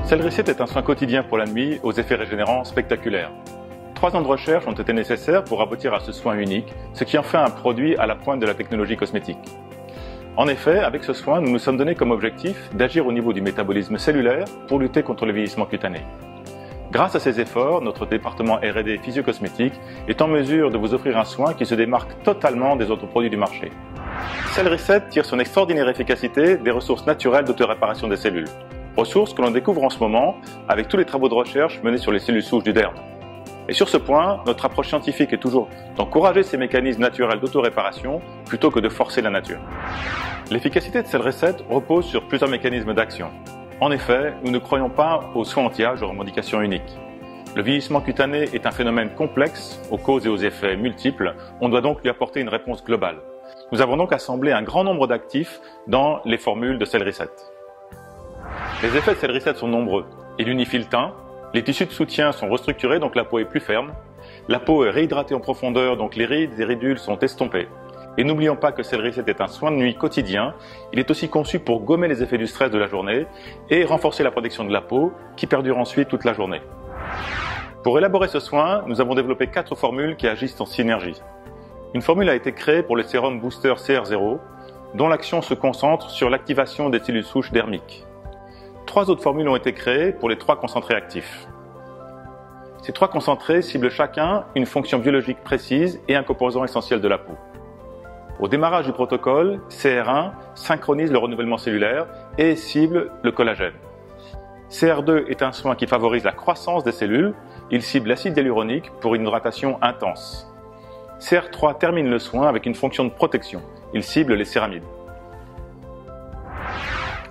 Cell-Reset est un soin quotidien pour la nuit aux effets régénérants spectaculaires. 3 ans de recherche ont été nécessaires pour aboutir à ce soin unique, ce qui en fait un produit à la pointe de la technologie cosmétique. En effet, avec ce soin, nous nous sommes donné comme objectif d'agir au niveau du métabolisme cellulaire pour lutter contre le vieillissement cutané. Grâce à ces efforts, notre département R&D physio-cosmétique est en mesure de vous offrir un soin qui se démarque totalement des autres produits du marché. Cell-Reset tire son extraordinaire efficacité des ressources naturelles d'autoréparation des cellules. Ressources que l'on découvre en ce moment avec tous les travaux de recherche menés sur les cellules souches du derme. Et sur ce point, notre approche scientifique est toujours d'encourager ces mécanismes naturels d'autoréparation plutôt que de forcer la nature. L'efficacité de Cell-Reset repose sur plusieurs mécanismes d'action. En effet, nous ne croyons pas aux soins anti-âge aux revendications uniques. Le vieillissement cutané est un phénomène complexe, aux causes et aux effets multiples. On doit donc lui apporter une réponse globale. Nous avons donc assemblé un grand nombre d'actifs dans les formules de Cell-Reset. Les effets de Cell-Reset sont nombreux. Il unifie le teint, les tissus de soutien sont restructurés, donc la peau est plus ferme. La peau est réhydratée en profondeur, donc les rides et ridules sont estompées. Et n'oublions pas que Cell-Reset est un soin de nuit quotidien. Il est aussi conçu pour gommer les effets du stress de la journée et renforcer la protection de la peau qui perdure ensuite toute la journée. Pour élaborer ce soin, nous avons développé 4 formules qui agissent en synergie. Une formule a été créée pour le sérum Booster CR0, dont l'action se concentre sur l'activation des cellules souches dermiques. 3 autres formules ont été créées pour les 3 concentrés actifs. Ces 3 concentrés ciblent chacun une fonction biologique précise et un composant essentiel de la peau. Au démarrage du protocole, CR1 synchronise le renouvellement cellulaire et cible le collagène. CR2 est un soin qui favorise la croissance des cellules. Il cible l'acide hyaluronique pour une hydratation intense. CR3 termine le soin avec une fonction de protection. Il cible les céramides.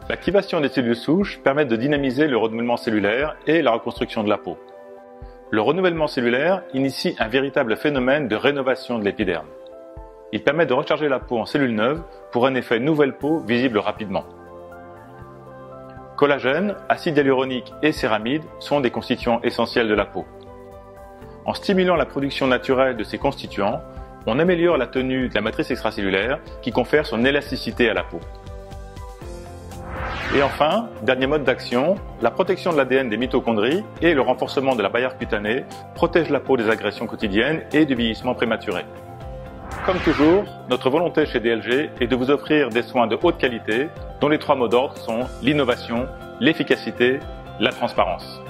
L'activation des cellules souches permet de dynamiser le renouvellement cellulaire et la reconstruction de la peau. Le renouvellement cellulaire initie un véritable phénomène de rénovation de l'épiderme. Il permet de recharger la peau en cellules neuves pour un effet nouvelle peau visible rapidement. Collagène, acide hyaluronique et céramides sont des constituants essentiels de la peau. En stimulant la production naturelle de ces constituants, on améliore la tenue de la matrice extracellulaire qui confère son élasticité à la peau. Et enfin, dernier mode d'action, la protection de l'ADN des mitochondries et le renforcement de la barrière cutanée protègent la peau des agressions quotidiennes et du vieillissement prématuré. Comme toujours, notre volonté chez DLG est de vous offrir des soins de haute qualité dont les 3 mots d'ordre sont l'innovation, l'efficacité, la transparence.